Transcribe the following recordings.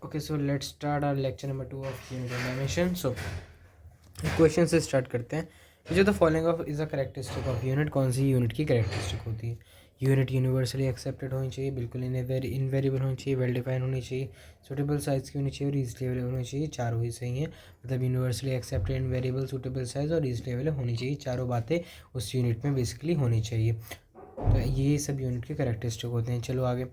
Okay, so let's start our lecture number 2 of unit animation. So question से start करते हैं। जो the following of is a characteristic of unit, कौन सी unit की characteristic होती है? यूनिट यूनिवर्सली एक्सेप्टेड होनी चाहिए, बिल्कुल इनवेरिएबल होनी चाहिए, वेल डिफाइन होनी चाहिए, सूटेबल साइज की होनी चाहिए और ईजली अवेलेबल होनी चाहिए। चारों ही सही हैं, मतलब universally accepted, invariable, suitable size और ईजली अवेलेबल होनी चाहिए। चारों बातें उस यूनिट में बेसिकली होनी चाहिए। तो ये सब यूनिट के करेक्टरिस्टिक होते हैं। चलो आगे,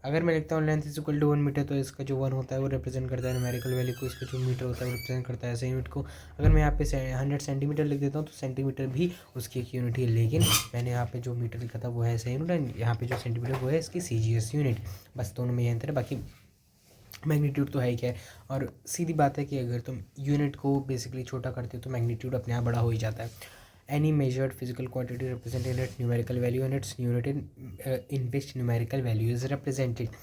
अगर मैं लिखता हूँ length is equal to 1 metre, तो इसका जो 1 होता है वो रिप्रेजेंट करता है न्यूमेरिकल वैल्यू को, इसका जो मीटर होता है वो रिप्रेजेंट करता है ऐसे यूनिट को। अगर मैं यहाँ पे 100 सेंटीमीटर लिख देता हूँ तो सेंटीमीटर भी उसकी एक यूनिट है, लेकिन मैंने यहाँ पे जो मीटर लिखा था वो है ऐसे यूनिट, एंड यहाँ पे जो सेंटीमीटर वो है इसकी CGS यूनिट। बस दोनों में ये अंतर है, बाकी मैग्नीट्यूड तो है ही क्या है। और सीधी बात है कि अगर तुम यूनिट को बेसिकली छोटा करते हो तो मैग्नीट्यूड अपने आप बड़ा हो ही जाता है। Any measured physical quantity represented its numerical value and its unit in which numerical value is represented।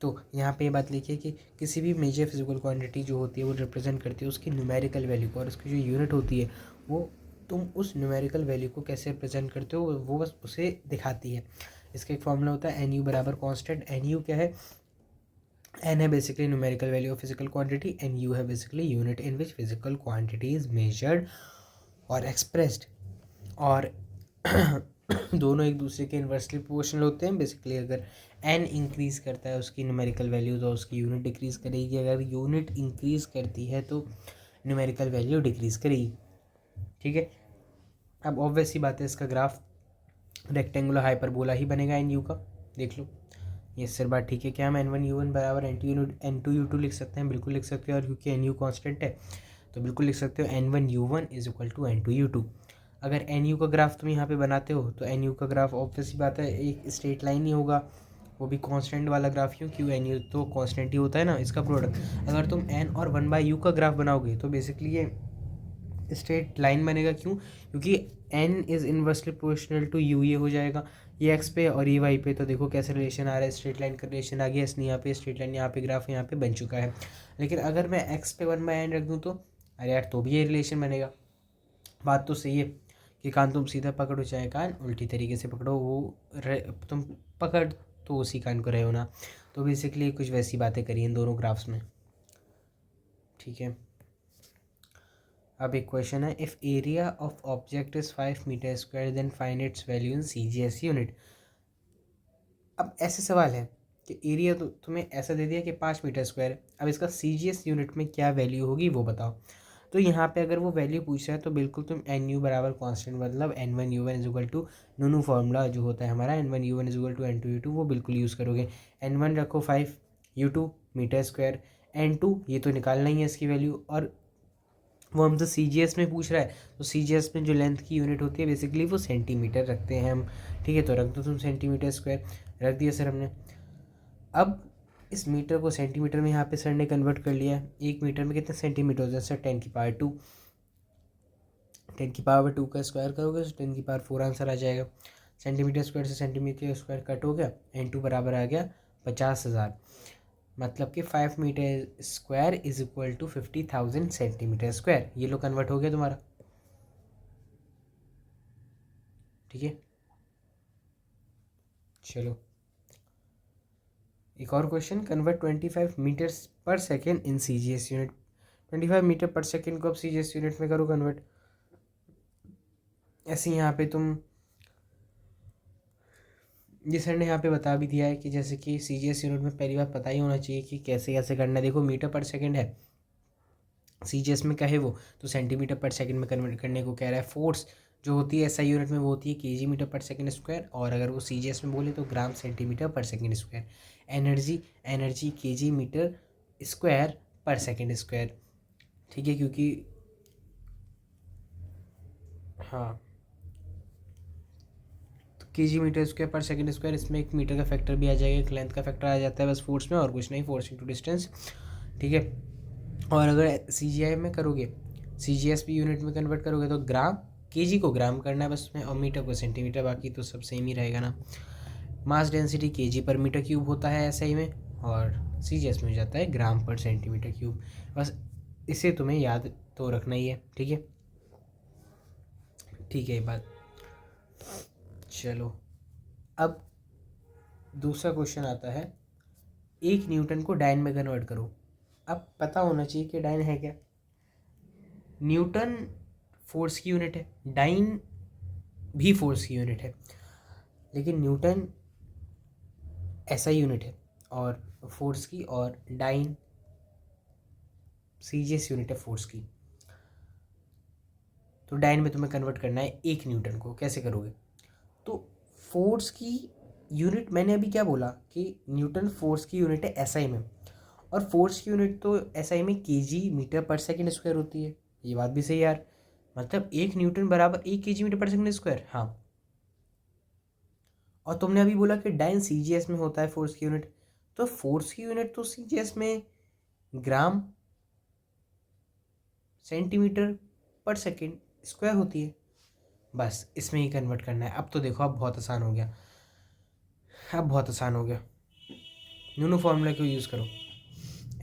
तो यहाँ पे ये बात लिखिए कि किसी भी मेजर फिजिकल क्वांटिटी जो होती है वो रिप्रेजेंट करती है उसकी न्यूमेरिकल वैल्यू को, और उसकी जो यूनिट होती है वो तुम उस न्यूमेरिकल वैल्यू को कैसे रिप्रेजेंट करते हो वो बस उसे दिखाती है। इसका एक फॉर्मूला होता है NU बराबर कॉन्स्टेंट। NU क्या है? N है basically numerical value of physical quantity, and U है basically unit in which physical quantity is measured और एक्सप्रेस्ड। और दोनों एक दूसरे के इन्वर्सली प्रोपोर्शनल होते हैं। बेसिकली अगर n इंक्रीज़ करता है उसकी न्यूमेरिकल वैल्यू तो उसकी यूनिट डिक्रीज़ करेगी, अगर यूनिट इंक्रीज़ करती है तो न्यूमेरिकल वैल्यू डिक्रीज़ करेगी। ठीक है, अब ऑब्वियस ही बात है इसका ग्राफ रेक्टेंगुलर हाइपरबोला ही बनेगा एन यू का। देख लो, ये सर बात ठीक है। क्या हम N1U1 बराबर N2U2 लिख सकते हैं? बिल्कुल लिख सकते हो, और क्योंकि NU कॉन्स्टेंट है तो बिल्कुल लिख सकते हो N1U1 is equal to N2U2। अगर NU का ग्राफ तुम यहाँ पे बनाते हो तो NU का ग्राफ ऑब्वियस ही बात है एक स्ट्रेट लाइन ही होगा, वो भी कांस्टेंट वाला ग्राफ। क्यों? NU तो कांस्टेंट ही होता है ना, इसका प्रोडक्ट। अगर तुम N और 1/U का ग्राफ बनाओगे तो बेसिकली ये स्ट्रेट लाइन बनेगा। क्यों? क्योंकि N is inversely proportional to U, ये हो जाएगा ये x पे और ये y पे। तो देखो कैसे रिलेशन आ रहा है, स्ट्रेट लाइन का रिलेशन आ गया, इसलिए यहाँ पे स्ट्रेट लाइन, यहाँ पे ग्राफ यहाँ पे बन चुका है। लेकिन अगर मैं x पे 1/n रख दूँ तो अरे यार तो भी ये रिलेशन बनेगा। बात तो सही है कि कान तुम सीधा पकड़ो चाहे कान उल्टी तरीके से पकड़ो, वो तुम पकड़ तो उसी कान को रहे हो ना। तो बेसिकली कुछ वैसी बातें करी इन दोनों ग्राफ्स में। ठीक है, अब एक क्वेश्चन है, if area of object is 5 metre square then find its value in CGS unit. अब ऐसे सवाल है कि एरिया तो तुम्हें ऐसा दे दिया कि 5 मीटर स्क्वायर है, अब इसका CGS यूनिट में क्या वैल्यू होगी वो बताओ। तो यहाँ पे अगर वो वैल्यू पूछ रहा है तो बिल्कुल तुम NU बराबर कॉन्स्टेंट, मतलब N1U1 इज इक्वल टू नूनू फार्मूला जो होता है हमारा N1U1 is equal to N2U2, वो बिल्कुल यूज़ करोगे। N1 रखो 5, U2 मीटर स्क्वायर, N2 ये तो निकालना ही है इसकी वैल्यू, और वो हमसे CGS में पूछ रहा है तो CGS में जो लेंथ की यूनिट होती है बेसिकली वो सेंटीमीटर रखते हैं हम। ठीक है, तो रख दो तुम सेंटीमीटर स्क्वायर, रख दिया सर हमने। अब इस मीटर को सेंटीमीटर में यहाँ पे सर ने कन्वर्ट कर लिया है। 1 मीटर में कितने सेंटीमीटर होता है सर? 10⁻²। 10⁻² का स्क्वायर करोगे तो 10⁻4 आंसर आ जाएगा। सेंटीमीटर स्क्वायर से सेंटीमीटर स्क्वायर कट हो गया, N2 बराबर आ गया 50,000, मतलब कि 5 metre square is equal to 50,000 centimetre square. ये लो कन्वर्ट हो गया तुम्हारा। ठीक है, चलो एक और question, convert 25 metres per second in CGS unit. 25 metre per second को अब CGS यूनिट में करो कन्वर्ट। ऐसे यहाँ पे तुम, ये सर ने यहाँ पे बता भी दिया है कि जैसे कि CGS यूनिट में पहली बार पता ही होना चाहिए कि कैसे कैसे करना है। देखो मीटर पर सेकेंड है, CGS में कहे वो तो सेंटीमीटर पर सेकंड में कन्वर्ट करने को कह रहा है। फोर्स जो होती है SI यूनिट में वो होती है kg metre per second square, और अगर वो CGS में बोले तो gram centimetre per second square. Energy, energy kg metre square per second square. ठीक है, क्योंकि हाँ तो kg metre square per second square, इसमें एक मीटर का फैक्टर भी आ जाएगा, एक लेंथ का फैक्टर आ जाता है बस फोर्स में, और कुछ नहीं, फोर्स इंटू डिस्टेंस। ठीक है, और अगर CGI में करोगे, CGS भी यूनिट में कन्वर्ट करोगे तो ग्राम, kg को ग्राम करना है बस में, और मीटर को सेंटीमीटर, बाकी तो सब सेम ही रहेगा ना। मास डेंसिटी kg पर मीटर क्यूब होता है SI में, और CGS में हो जाता है ग्राम पर सेंटीमीटर क्यूब। बस इसे तुम्हें याद तो रखना ही है। ठीक है, ठीक है ये बात। चलो अब दूसरा क्वेश्चन आता है, 1 न्यूटन को डाइन में कन्वर्ट करो। अब पता होना चाहिए कि डाइन है क्या। न्यूटन फोर्स की यूनिट है, डाइन भी फोर्स की यूनिट है, लेकिन न्यूटन ऐसा यूनिट है और फोर्स की, और डाइन सीजीएस यूनिट है फोर्स की। तो डाइन में तुम्हें कन्वर्ट करना है एक न्यूटन को, कैसे करोगे? तो फोर्स की यूनिट, मैंने अभी क्या बोला कि न्यूटन फोर्स की यूनिट है एसआई में, और फोर्स की यूनिट तो एसआई में KG metre per second square होती है। ये बात भी सही है यार, मतलब एक न्यूटन बराबर 1 KG metre per second square. हाँ, और तुमने अभी बोला कि डाइन सीजीएस में होता है फोर्स की यूनिट, तो फोर्स की यूनिट तो सीजीएस में ग्राम सेंटीमीटर पर सेकंड स्क्वायर होती है। बस इसमें ही कन्वर्ट करना है। अब तो देखो, अब बहुत आसान हो गया, अब बहुत आसान हो गया। न्यूनो फार्मूला क्यों यूज़ करो,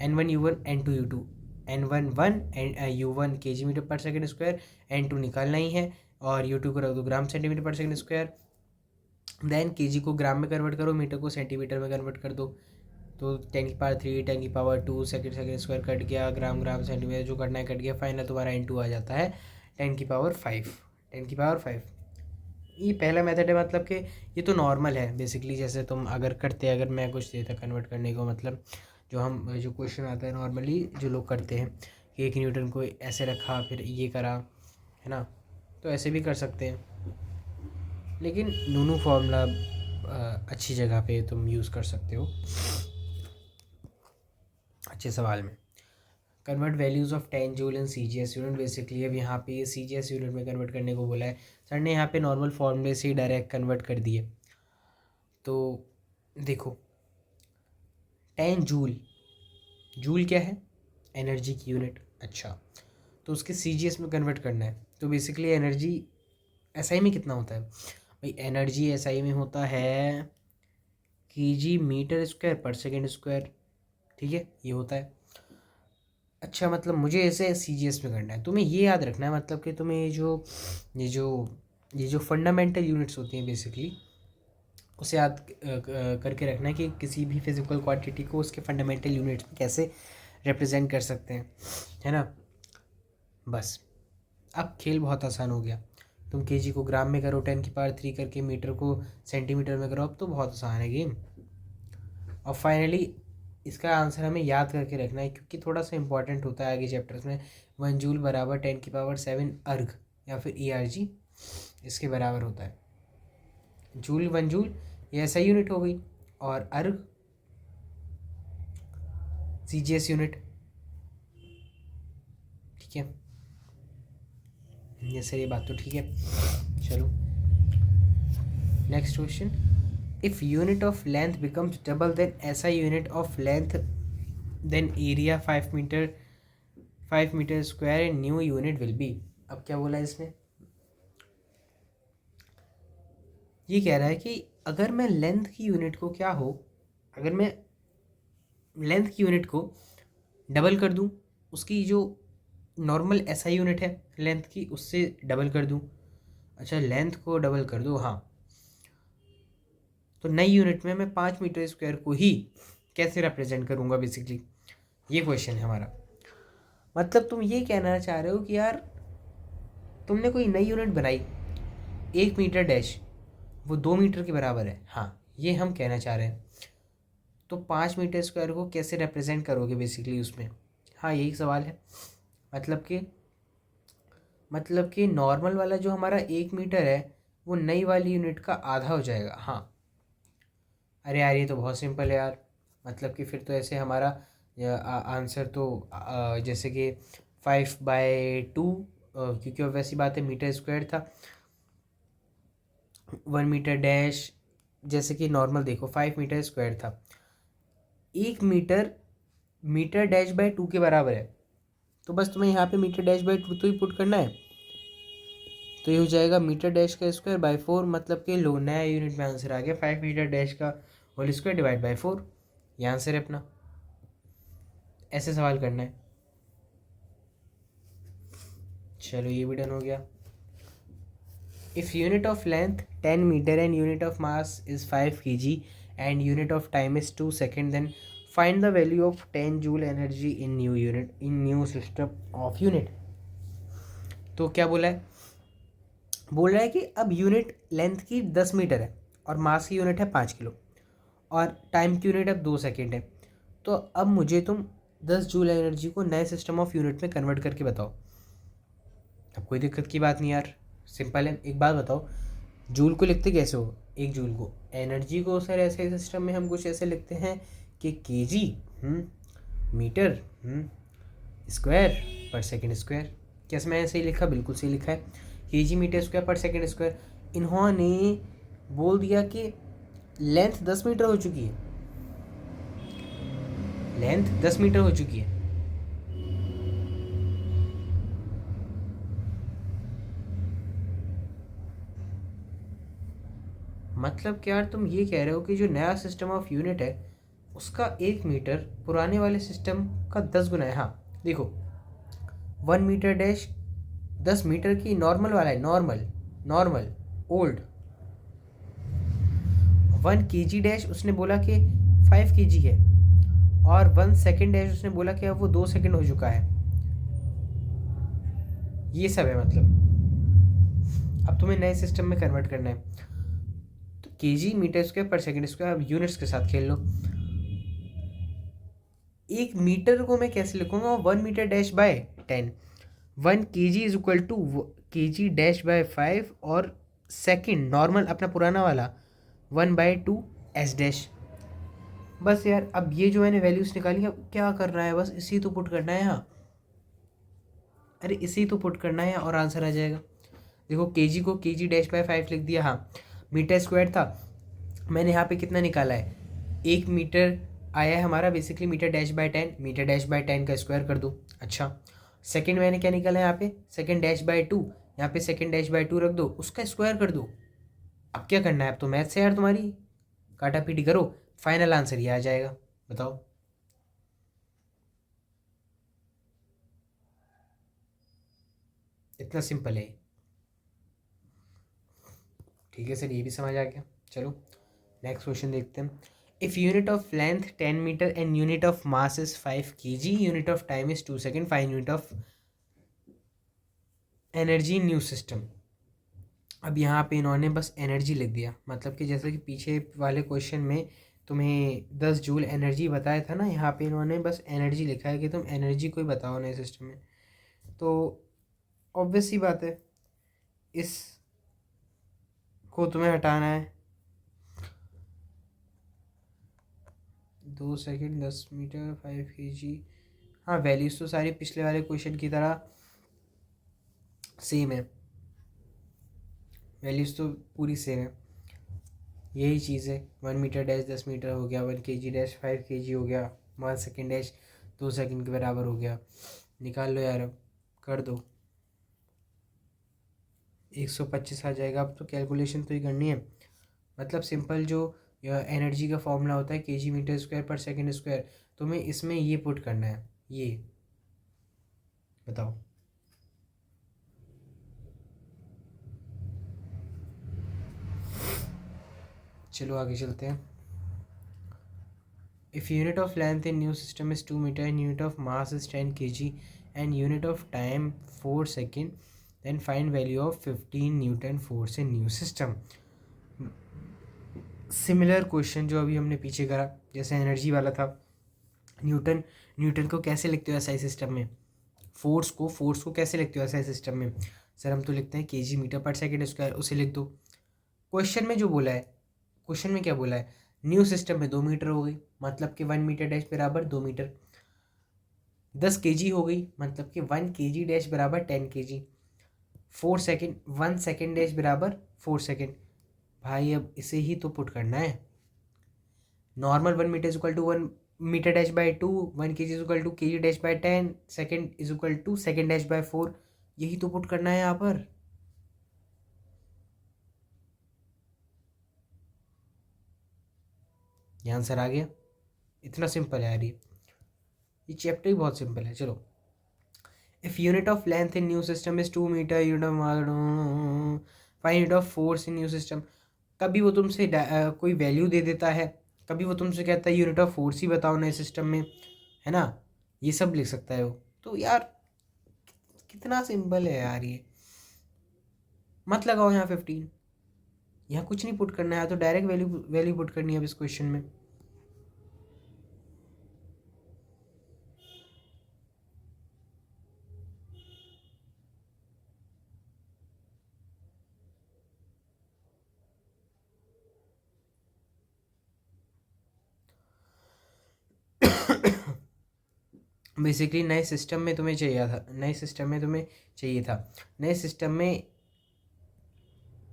N1 U1 N2 U2, N1 U1 KG metre per second square, N2 निकालना ही है, और U2 को रख दो gram centimetre per second square. Then KG को ग्राम में कन्वर्ट करो, मीटर को सेंटीमीटर में कन्वर्ट कर दो। तो 10⁻3 10⁻2 सेकंड सेकंड स्क्वायर कट गया, ग्राम ग्राम सेंटीमीटर जो करना है कट गया, फाइनल तुम्हारा N2 आ जाता है 10⁻5। 10⁻5 ये पहला मेथड है, मतलब कि ये तो नॉर्मल है बेसिकली। जैसे तुम अगर करते, अगर मैं कुछ देता कन्वर्ट करने को, मतलब जो क्वेश्चन आता है नॉर्मली जो लोग करते हैं कि 1 न्यूटन को ऐसे रखा फिर ये करा, है ना, तो ऐसे भी कर सकते हैं। लेकिन नूनू फार्मूला अच्छी जगह पे तुम यूज़ कर सकते हो अच्छे सवाल में। Convert values of 10 joule in CGS unit, basically अब यहाँ पे सीजीएस यूनिट में कन्वर्ट करने को बोला है सर ने, यहाँ पे नॉर्मल फॉर्मूले से ही डायरेक्ट कन्वर्ट कर दिए। तो देखो 10 जूल, जूल क्या है? एनर्जी की यूनिट। अच्छा, तो उसके सीजीएस में कन्वर्ट करना है, तो बेसिकली एनर्जी एसआई में कितना होता है भाई? एनर्जी एसआई में होता है KG metre square per second square, ठीक है, ये होता है। अच्छा, मतलब मुझे ऐसे सीजीएस में करना है, तुम्हें ये याद रखना है, मतलब कि तुम्हें ये जो ये जो फंडामेंटल यूनिट्स होती हैं बेसिकली, उसे याद करके रखना है कि किसी भी फिजिकल क्वांटिटी को उसके फंडामेंटल यूनिट्स में कैसे रिप्रेजेंट कर सकते हैं, है ना। बस अब खेल बहुत आसान हो गया। तुम केजी को ग्राम में करो 10⁻3 करके, मीटर को सेंटीमीटर में करो, अब तो बहुत आसान है गेम। और फाइनली इसका आंसर हमें याद करके रखना है, क्योंकि थोड़ा सा इंपॉर्टेंट होता है आगे चैप्टर्स में। 1 जूल बराबर 10⁻7 अर्ग या फिर ERG, इसके बराबर होता है। जूल 1 जूल ये ऐसा यूनिट हो गई, और अर्ग सीजीएस यूनिट, ठीक है। ये सर ये बात तो ठीक है। चलो next question, if unit of length becomes double then ऐसा unit of length then area 5 metre square and new unit will be. अब क्या बोला इसने, ये कह रहा है कि अगर मैं लेंथ की यूनिट को क्या हो, अगर मैं लेंथ की यूनिट को डबल कर दूं, उसकी जो नॉर्मल एसआई यूनिट है लेंथ की उससे डबल कर दूं। अच्छा, लेंथ को डबल कर दूं, हाँ, तो नई यूनिट में मैं 5 मीटर स्क्वायर को ही कैसे रिप्रेजेंट करूंगा, बेसिकली ये क्वेश्चन है हमारा। मतलब तुम ये कहना चाह रहे हो कि यार तुमने कोई नई यूनिट बनाई 1 मीटर डैश, वो 2 मीटर के बराबर है, हाँ, ये हम कहना चाह रहे हैं। तो 5 मीटर स्क्वायर को कैसे रिप्रेजेंट करोगे बेसिकली उसमें, हाँ यही सवाल है। मतलब कि नॉर्मल वाला जो हमारा 1 मीटर है वो नई वाली यूनिट का आधा हो जाएगा, हाँ। अरे यार ये तो बहुत सिंपल है यार, मतलब कि फिर तो ऐसे हमारा आंसर तो जैसे कि 5/2, क्योंकि वैसी बात है मीटर स्क्वायर था, 1 मीटर डैश, जैसे कि नॉर्मल देखो 5 मीटर स्क्वायर था, 1 मीटर मीटर डैश बाय 2 के बराबर है। तो बस तुम्हें यहाँ पे मीटर डैश बाय 2 तो ही पुट करना है, तो ये हो जाएगा मीटर डैश का स्क्वायर बाय 4, मतलब कि लो नया यूनिट में आंसर आ गया 5 मीटर डैश का होल स्क्वायर डिवाइड बाय 4, ये आंसर है अपना। ऐसे सवाल करना है। चलो ये भी डन हो गया। If unit of length 10 metre and unit of mass is 5 kg and unit of time is 2 second, then find the value of 10 joule energy in new system of unit. तो क्या बोला है, बोल रहा है कि अब यूनिट लेंथ की 10 मीटर है और मास की यूनिट है 5 किलो और टाइम की यूनिट अब 2 सेकेंड है। तो अब मुझे तुम 10 जूल एनर्जी को नए सिस्टम ऑफ यूनिट में कन्वर्ट करके बताओ। अब कोई दिक्कत की बात नहीं यार, सिंपल है। एक बात बताओ, जूल को लिखते कैसे हो, एक जूल को, एनर्जी को सर ऐसे सिस्टम में हम कुछ ऐसे लिखते हैं कि KG metre square per second square. कैसे मैं ऐसे ही लिखा, बिल्कुल सही लिखा है, KG metre square per second square. इन्होंने बोल दिया कि लेंथ 10 मीटर हो चुकी है, लेंथ 10 मीटर हो चुकी है। मतलब क्या यार, तुम ये कह रहे हो कि जो नया सिस्टम ऑफ यूनिट है उसका 1 मीटर पुराने वाले सिस्टम का 10 गुना है। हाँ देखो, 1 मीटर डैश 10 मीटर की नॉर्मल वाला है, नॉर्मल ओल्ड। 1 केजी डैश उसने बोला कि 5 केजी है, और 1 सेकेंड डैश उसने बोला कि अब वो 2 सेकेंड हो चुका है। ये सब है मतलब। अब तुम्हें नए सिस्टम में कन्वर्ट करना है, तो केजी मीटर स्क्वायर पर सेकेंड स्क्वायर, अब यूनिट्स के साथ खेल लो। 1 मीटर को मैं कैसे लिखूंगा, 1 metre dash by 10, 1 KG is equal to KG dash by 5, और सेकेंड नॉर्मल अपना पुराना वाला 1/2 एस डैश। बस यार, अब ये जो मैंने वैल्यूज निकाली, अब क्या करना है, बस इसी तो पुट करना है यहाँ। अरे इसी तो पुट करना है और आंसर आ जाएगा। देखो, केजी को केजी डैश बाय 5 लिख दिया। हाँ, मीटर स्क्वायर था, मैंने यहाँ पे कितना निकाला है, 1 मीटर आया है हमारा basically metre dash by 10, metre dash by 10 का स्क्वायर कर दो। अच्छा, सेकंड मैंने क्या निकाला है यहाँ पे, सेकंड डैश बाय 2, यहाँ पे सेकंड डैश बाय 2 रख दो, उसका स्क्वायर कर दो। अब क्या करना है, अब तो मैथ्स है यार तुम्हारी, काटा पीटी करो, फाइनल आंसर ये आ जाएगा। बताओ। इतना सिंपल है। ठीक है सर, ये भी समझ आ गया। चलो नेक्स्ट क्वेश्चन देखते हैं। If unit of length 10 metre and unit of mass is 5 KG, unit of time is 2 second, find unit of energy new system. अब यहाँ पे इन्होंने बस एनर्जी लिख दिया, मतलब कि जैसे कि पीछे वाले क्वेश्चन में तुम्हें 10 जूल एनर्जी बताया था ना, यहाँ पे इन्होंने बस एनर्जी लिखा है कि तुम एनर्जी को ही बताओ नए सिस्टम में। तो ऑब्वियस सी बात है, इस को तुम्हें हटाना है। 2 सेकेंड 10 मीटर 5 केजी। हाँ, वैल्यूज तो सारी पिछले वाले क्वेश्चन की तरह सेम है, वैल्यूज तो पूरी सेम है, यही चीज़ है। 1 मीटर डैश 10 मीटर हो गया, 1 केजी डैश 5 केजी हो गया, 1 सेकेंड डैश 2 सेकेंड के बराबर हो गया। निकाल लो यार, अब कर दो, 125 आ जाएगा। अब तो कैलकुलेशन तो ही करनी है, मतलब सिंपल जो एनर्जी का फॉर्मूला होता है केजी मीटर स्क्वायर पर सेकेंड स्क्वायर, तुम्हें इसमें ये पुट करना है, ये बताओ। चलो आगे चलते हैं। If unit of length in new system is 2 metre and unit of mass is 10 KG and unit of time 4 second, then find value of 15 newton force in new system. Similar question जो अभी हमने पीछे करा, जैसे energy वाला था, Newton को कैसे लिखते हो एसआई सिस्टम में, फोर्स को कैसे लिखते हो एसआई सिस्टम में, सर हम तो लिखते हैं KG metre per second square, उसे लिख दो। क्वेश्चन में जो बोला है, क्वेश्चन में क्या बोला है, न्यू सिस्टम में 2 मीटर हो गई, मतलब कि 1 मीटर डैश बराबर 2 मीटर, 10 केजी हो गई, मतलब कि 1 केजी डैश बराबर 10 केजी, 4 सेकेंड 1 सेकेंड डैश बराबर 4 सेकेंड। भाई अब इसे ही तो पुट करना है, normal 1 metre is equal to 1 metre dash by 2, 1 KG is equal to KG dash by 10, second is equal to second dash by 4, यही तो पुट करना है यहाँ पर। ये आंसर आ गया, इतना सिंपल है यार, ये चैप्टर ही बहुत सिंपल है। चलो, if unit of length in new system is 2 metre, unit of find unit of force in new system. कभी वो तुमसे कोई वैल्यू दे देता है, कभी वो तुमसे कहता है यूनिट ऑफ फोर्स ही बताओ नए सिस्टम में, है ना, ये सब लिख सकता है वो। तो यार कितना सिंपल है यार ये। मत लगाओ यहाँ 15, यहाँ कुछ नहीं पुट करना है, तो डायरेक्ट वैल्यू वैल्यू पुट करनी है अब इस क्वेश्चन में। बेसिकली नए सिस्टम में तुम्हें चाहिए था, नए सिस्टम में तुम्हें चाहिए था, नए सिस्टम में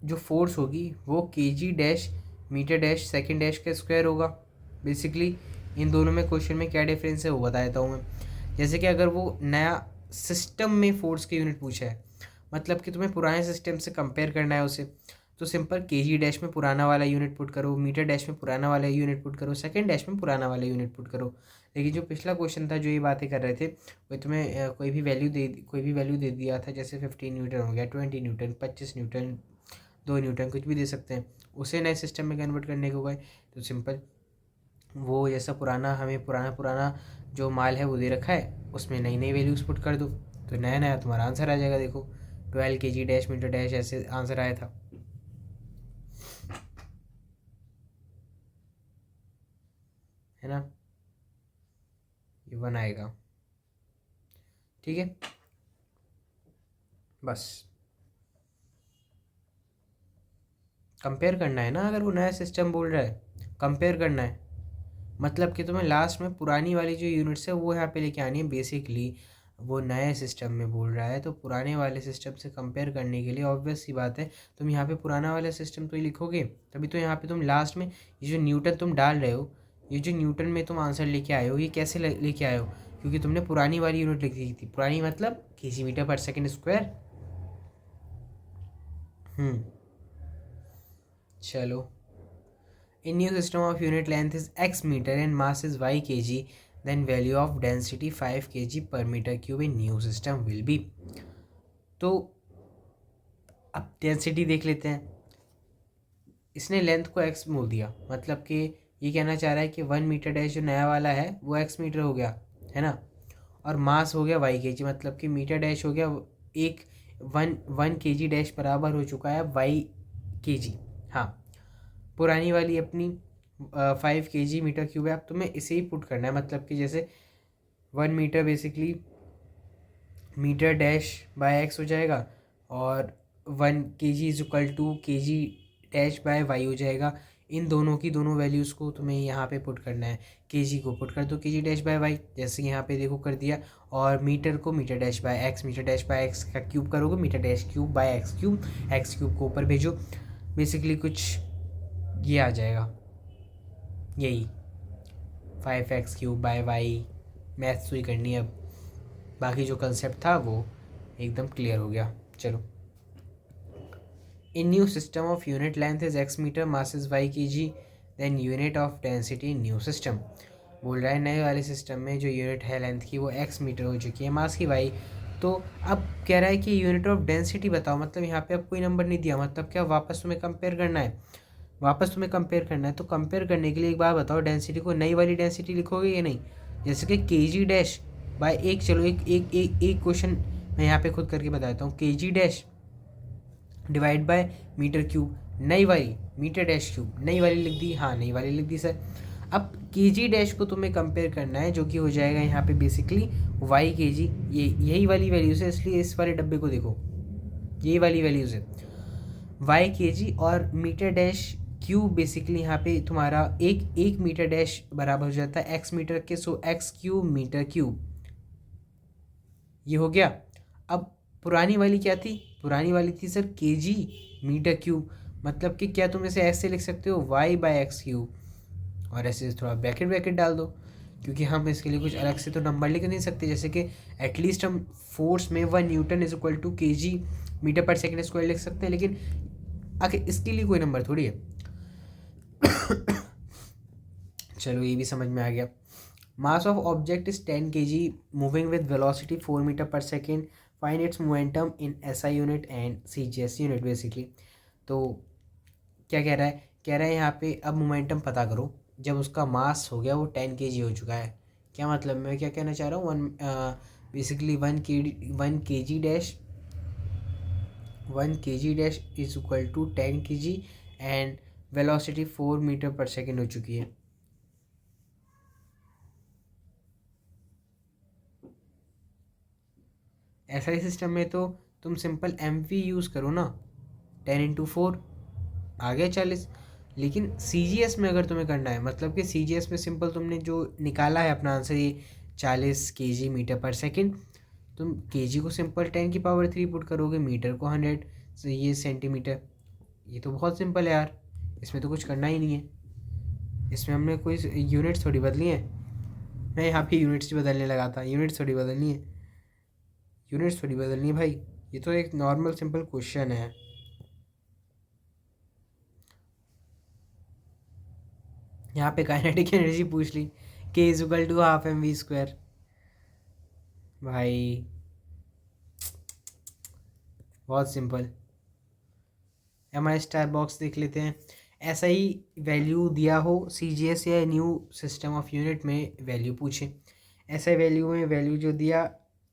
जो फोर्स होगी वो KG dash metre dash second dash का स्क्वायर होगा। बेसिकली इन दोनों में क्वेश्चन में क्या डिफरेंस है वो बता देता हूँ मैं। जैसे कि अगर वो नया सिस्टम में फोर्स की यूनिट पूछा है, मतलब कि तुम्हें पुराने सिस्टम से कंपेयर करना है उसे, तो सिंपल केजी डैश में पुराना वाला यूनिट पुट करो, मीटर डैश में पुराना वाला यूनिट पुट करो, सेकंड डैश में पुराना वाला यूनिट पुट करो। लेकिन जो पिछला क्वेश्चन था जो ये बातें कर रहे थे, वो तुम्हें कोई भी वैल्यू दे दिया था, जैसे 15 न्यूटन हो गया, 20 न्यूटन, 25 न्यूटन, 2 न्यूटन, कुछ भी दे सकते हैं, उसे नए सिस्टम में कन्वर्ट करने को गए तो सिंपल वो जैसा पुराना हमें पुराना जो माल है वो दे रखा है, उसमें नई नई वैल्यूज पुट कर दो, तो नया नया तुम्हारा आंसर आ जाएगा। देखो 12 केजी डैश मीटर डैश ऐसे आंसर आया था, है ना, ये 1 आएगा। ठीक है, बस कंपेयर करना है ना, अगर वो नया सिस्टम बोल रहा है कंपेयर करना है, मतलब कि तुम्हें लास्ट में पुरानी वाली जो यूनिट्स है वो यहाँ पे लेके आनी है। बेसिकली वो नए सिस्टम में बोल रहा है तो पुराने वाले सिस्टम से कंपेयर करने के लिए ऑब्वियस सी बात है तुम यहाँ पे पुराना वाला सिस्टम तो ही लिखोगे, तभी तो यहाँ पे तुम लास्ट में ये जो न्यूटन तुम डाल रहे हो, ये जो न्यूटन में तुम आंसर लेके आए हो, ये कैसे लेके आए हो, क्योंकि तुमने पुरानी वाली यूनिट लिख दी थी। पुरानी मतलब KG metre per second square. चलो, in new system of unit length is x meter and mass is y kg, then value of density 5 kg per meter cube in new system will be। तो अब density देख लेते हैं। इसने length को x बोल दिया, मतलब कि ये कहना चाह रहा है कि 1 मीटर डैश जो नया वाला है वो x मीटर हो गया, है ना, और मास हो गया y kg, मतलब कि मीटर डैश हो गया एक 1 kg डैश बराबर हो चुका है y kg। हाँ, पुरानी वाली अपनी 5 kg मीटर क्यूब है। अब तुम्हें इसे ही पुट करना है, मतलब कि जैसे 1 metre basically metre dash by X हो जाएगा, और 1 kg इज इक्वल टू के जी डैश बाय वाई हो जाएगा। इन दोनों की दोनों वैल्यूज़ को तुम्हें यहाँ पे पुट करना है। के जी को पुट कर दो के जी डैश बाय वाई, जैसे यहाँ पे देखो कर दिया, और मीटर को metre dash by X, metre dash by X का क्यूब करोगे, metre dash cube by X cube को ऊपर भेजो, बेसिकली कुछ ये आ जाएगा, यही 5x³ बाय वाई। मैथ्स तो ही करनी है अब, बाकी जो कंसेप्ट था वो एकदम क्लियर हो गया। चलो, in new system of unit length is x metre, mass is y kg, then unit of density in new system. बोल रहा है नए वाले सिस्टम में जो यूनिट है लेंथ की वो x मीटर हो चुकी है, मास की y। तो अब कह रहा है कि यूनिट ऑफ डेंसिटी बताओ, मतलब यहाँ पे अब कोई नंबर नहीं दिया, मतलब क्या वापस तुम्हें कंपेयर करना है, तो कंपेयर करने के लिए एक बार बताओ, डेंसिटी को नई वाली डेंसिटी लिखोगे या नहीं, जैसे कि के जी डैश बाय एक। चलो एक क्वेश्चन मैं यहाँ पे खुद करके बता देता हूँ। K G dash divide by metre cube, नई वाली मीटर डैश क्यूब, नई वाली लिख दी, हाँ नई वाली लिख दी सर। अब के जी डैश को तुम्हें कंपेयर करना है, जो कि हो जाएगा यहाँ पे बेसिकली वाई के जी, ये यही वाली वैल्यूज़ है, इसलिए इस वाले डब्बे को देखो, यही वाली वैल्यूज़ है वाई के जी, और मीटर डैश क्यूब बेसिकली यहाँ पे तुम्हारा एक मीटर डैश बराबर हो जाता है एक्स मीटर के, सो एक्स क्यूब मीटर क्यूब, ये हो गया। अब पुरानी वाली क्या थी, पुरानी वाली थी सर के जी मीटर क्यूब, मतलब कि क्या तुम इसे ऐसे लिख सकते हो वाई बाय एक्स क्यूब, और ऐसे थोड़ा ब्रैकेट डाल दो, क्योंकि हम इसके लिए कुछ अलग से तो नंबर लिख नहीं सकते, जैसे कि एटलीस्ट हम फोर्स में 1 न्यूटन इज इक्वल टू के जी मीटर पर सेकेंड स्क्वायर लिख सकते हैं, लेकिन आखिर इसके लिए कोई नंबर थोड़ी है। चलो ये भी समझ में आ गया। Mass of object is 10 kg moving with velocity 4 metre per second, find its momentum in SI unit and CGS unit. Basically तो क्या कह रहा है यहाँ पे अब मोमेंटम पता करो, जब उसका मास हो गया वो 10 kg हो चुका है। क्या मतलब, मैं क्या कहना चाह रहा हूँ, basically 1 kg dash is equal to 10 kg and velocity 4 metre per second हो चुकी है। ऐसा सिस्टम में तो तुम सिंपल एम यूज़ करो ना, 10 × 4 आ गया 40। लेकिन सी जी एस में अगर तुम्हें करना है, मतलब कि सी जी एस में सिंपल तुमने जो निकाला है अपना आंसर, ये 40 kg/मीटर, तुम केजी को सिंपल 10 की पावर 3 पुट करोगे, मीटर को 100, तो ये सेंटीमीटर। ये तो बहुत सिंपल है यार, इसमें तो कुछ करना ही नहीं है। इसमें हमने कोई यूनिट्स थोड़ी बदली है। मैं यहाँ पे यूनिट्स बदलने लगा था, यूनिट्स थोड़ी बदलनी है भाई। ये तो एक नॉर्मल सिंपल क्वेश्चन है। यहाँ पे काइनेटिक एनर्जी पूछ ली, K = ½ mv²। भाई बहुत सिंपल। एम आई स्टार बॉक्स देख लेते हैं। ऐसा ही वैल्यू दिया हो सी जी एस या न्यू सिस्टम ऑफ यूनिट में वैल्यू पूछे, ऐसे वैल्यू में वैल्यू जो दिया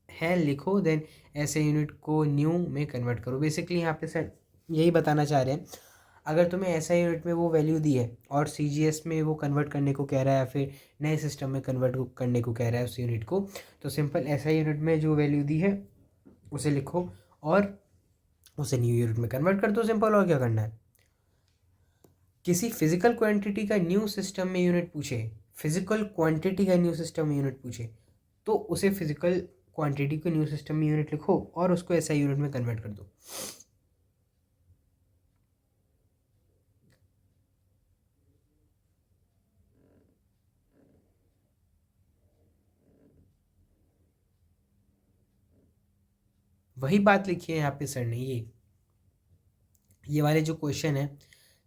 है लिखो, देन ऐसे यूनिट को न्यू में कन्वर्ट करो। बेसिकली यहाँ पे सर यही बताना चाह रहे हैं, अगर तुम्हें ऐसा यूनिट में वो वैल्यू दी है और सी जी एस में वो कन्वर्ट करने को कह रहा है या फिर नए सिस्टम में कन्वर्ट करने को कह रहा है उस यूनिट को, तो सिंपल ऐसा यूनिट में जो वैल्यू दी है उसे लिखो और उसे न्यू यूनिट में कन्वर्ट कर दो, सिंपल। और क्या करना है। किसी फिजिकल क्वांटिटी का न्यू सिस्टम में यूनिट पूछे, फिजिकल क्वांटिटी का न्यू सिस्टम में यूनिट पूछे, तो उसे फिजिकल क्वांटिटी को न्यू सिस्टम में यूनिट लिखो और उसको ऐसा यूनिट में कन्वर्ट कर दो। वही बात लिखी है यहाँ पे सर ने, ये वाले जो क्वेश्चन है,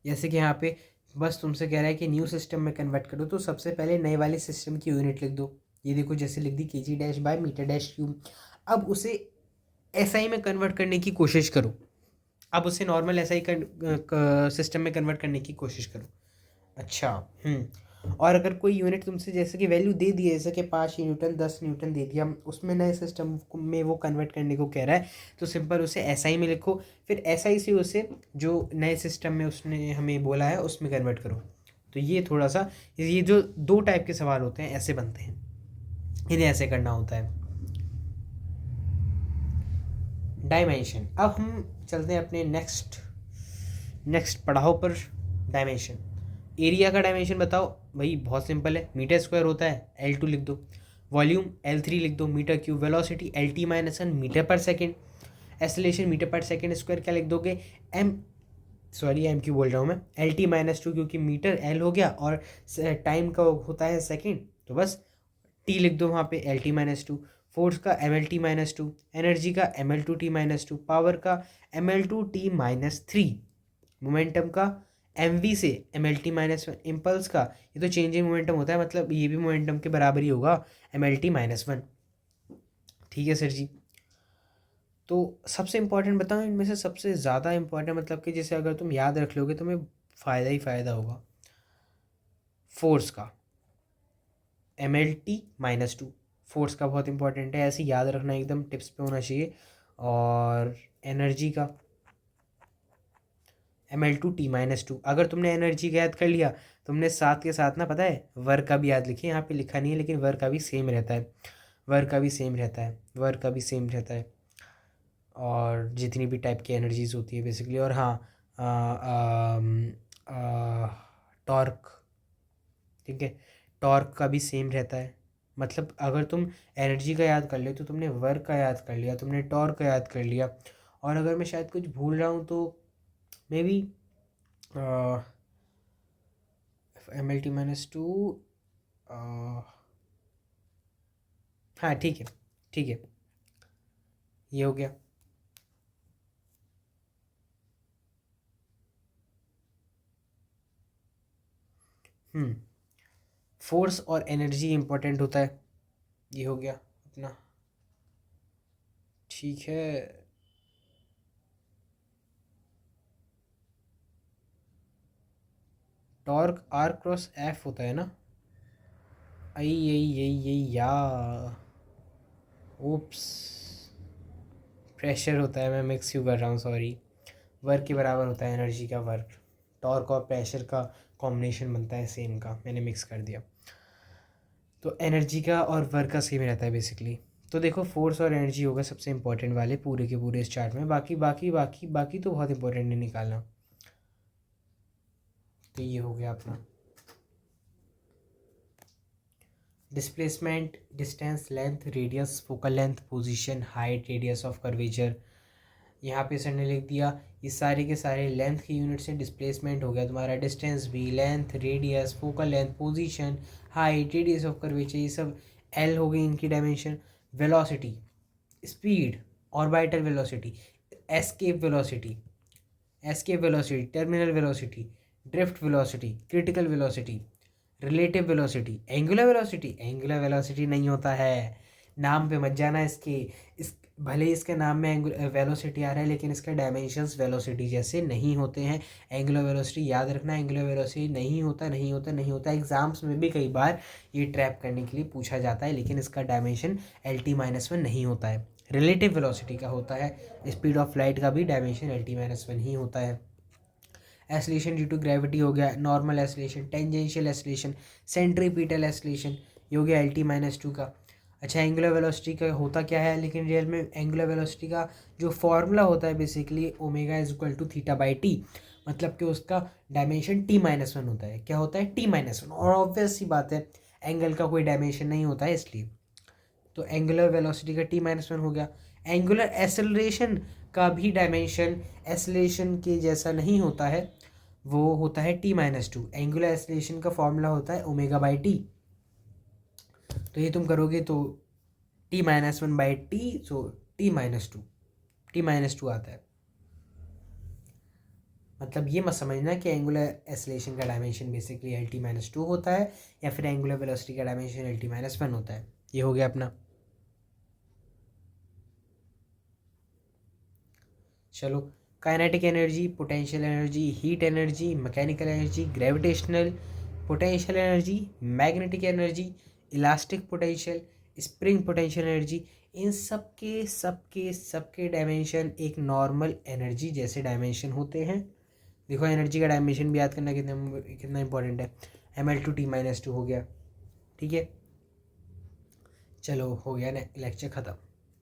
जैसे कि यहाँ पे बस तुमसे कह रहा है कि न्यू सिस्टम में कन्वर्ट करो, तो सबसे पहले नए वाले सिस्टम की यूनिट लिख दो। ये देखो जैसे लिख दी kg/मीटर-क्यूब। अब उसे एसआई में कन्वर्ट करने की कोशिश करो, अब उसे नॉर्मल एसआई सिस्टम में कन्वर्ट करने की कोशिश करो। अच्छा। और अगर कोई यूनिट तुमसे जैसे कि वैल्यू दे दी है, जैसे कि 5 न्यूटन 10 न्यूटन दे दिया, उसमें नए सिस्टम में वो कन्वर्ट करने को कह रहा है, तो सिंपल उसे एसआई में लिखो, फिर एसआई से उसे जो नए सिस्टम में उसने हमें बोला है उसमें कन्वर्ट करो। तो ये थोड़ा सा, ये जो दो टाइप के सवाल होते हैं ऐसे बनते हैं, इन्हें ऐसे करना होता है। डायमेंशन, अब हम चलते हैं अपने नेक्स्ट पढ़ाओ पर। डायमेंशन, एरिया का डायमेंशन बताओ। भाई बहुत सिंपल है, मीटर स्क्वायर होता है, L2 लिख दो। वॉल्यूम L3 लिख दो, metre cube. Velocity LT-1 metre per second. Acceleration metre per second square क्या लिख दोगे, एम, सॉरी एम क्यू बोल रहा हूँ मैं, LT-2, क्योंकि मीटर L हो गया और टाइम का होता है सेकेंड, तो बस टी लिख दो वहाँ पे, LT-2। फोर्स का MLT-2, एनर्जी का ML2T-2, पावर का ML2T-3, मोमेंटम का MV से MLT-1, इम्पल्स का, ये तो चेंज इन मोमेंटम होता है, मतलब ये भी मोमेंटम के बराबर ही होगा, MLT-1। ठीक है सर जी। तो सबसे इम्पोर्टेंट बताऊँ इनमें से, सबसे ज़्यादा इम्पोर्टेंट, मतलब कि जैसे अगर तुम याद रख लोगे तो तुम्हें फ़ायदा ही फ़ायदा होगा, फोर्स का MLT-2, फोर्स का बहुत इंपॉर्टेंट है, ऐसे याद रखना, एकदम टिप्स पे होना चाहिए। और एनर्जी का ML2T-2, अगर तुमने एनर्जी का याद कर लिया, तुमने साथ के साथ ना, पता है, वर्क का भी याद लिखिए। यहाँ पे लिखा नहीं है लेकिन वर्क का भी सेम रहता है, वर्क का भी सेम रहता है। और जितनी भी टाइप की एनर्जीज होती है बेसिकली, और हाँ, टॉर्क, ठीक है, टॉर्क का भी सेम रहता है। मतलब अगर तुम एनर्जी का याद कर ले तो तुमने वर्क का याद कर लिया, तुमने टॉर्क का याद कर लिया। और अगर मैं शायद कुछ भूल रहा हूँ तो मे बी MLT-2, हाँ ठीक है, ठीक है, ये हो गया। फोर्स और एनर्जी इंपॉर्टेंट होता है, ये हो गया अपना। ठीक है। टॉर्क आर क्रॉस एफ होता है ना, आई यही यही यही या ओप्स, प्रेशर होता है, मैं मिक्स क्यों कर रहा हूँ, सॉरी, वर्क के बराबर होता है एनर्जी का वर्क, टॉर्क और प्रेशर का कॉम्बिनेशन बनता है सेम का, मैंने मिक्स कर दिया। तो एनर्जी का और वर्क का सेम रहता है बेसिकली। तो देखो फोर्स और एनर्जी होगा सबसे इंपॉर्टेंट वाले पूरे के पूरे इस चार्ट में, बाकी बाकी बाकी बाकी तो बहुत इंपॉर्टेंट नहीं निकालना। तो ये हो गया अपना displacement, distance, length, radius, focal length, position, height, radius of curvature. यहाँ पे सर ने लिख दिया ये सारे के सारे लेंथ की यूनिट से डिस्प्लेसमेंट हो गया तुम्हारा, डिस्टेंस भी, length, radius, focal length, position, height, radius of curvature, ये सब एल हो गई इनकी dimension. Velocity, speed, orbital velocity, escape velocity, terminal velocity, drift velocity, critical velocity, relative velocity, angular velocity नहीं होता है, नाम पे मत जाना इसके, इस भले इसके नाम में वेलोसिटी आ रहा है लेकिन इसके डायमेंशंस वेलोसिटी जैसे नहीं होते हैं। एंगुलर वेलोसिटी याद रखना, एंगुलर वेलोसिटी नहीं होता। एग्जाम्स में भी कई बार ये ट्रैप करने के लिए पूछा जाता है, लेकिन इसका डायमेंशन LT-1 नहीं होता है। रिलेटिव वेलोसिटी का होता है, स्पीड ऑफ लाइट का भी डायमेंशन LT-1 ही होता है। एसलेशन ड्यू टू ग्रेविटी हो गया, normal acceleration, tangential acceleration, centripetal acceleration, ये हो गया LT-2 का। अच्छा, एंगुलर वेलोसिटी का होता क्या है, लेकिन रियल में एंगुलर वेलोसिटी का जो फॉर्मूला होता है बेसिकली ω=θ/t, मतलब कि उसका डायमेंशन T-1 होता है। क्या होता है? T-1। और ऑब्वियस सी बात है एंगल का कोई डायमेंशन नहीं होता है इसलिए, तो एंगुलर वेलोसिटी का T-1 हो गया। एंगुलर एसेलरेशन का भी डायमेंशन एसेलेशन के जैसा नहीं होता है, वो होता है T-2। एंगुलर एसेलेशन का फॉर्मूला होता है ω/t, तो ये तुम करोगे तो T-1/t, सो T-2 आता है। मतलब ये मत समझना कि एंगुलर एसेलेशन का डायमेंशन बेसिकली LT-2 होता है या फिर एंगुलर वेलोसिटी का डायमेंशन LT-1 होता है। ये हो गया अपना। चलो, kinetic energy, potential energy, heat energy, mechanical energy, gravitational potential energy, magnetic energy, elastic potential, spring potential energy, इन सबके डायमेंशन एक नॉर्मल एनर्जी जैसे डायमेंशन होते हैं। देखो एनर्जी का डायमेंशन भी याद करना कितना इंपॉर्टेंट है। mL/T-2 हो गया, ठीक है। चलो हो गया ना, लेक्चर ख़त्म।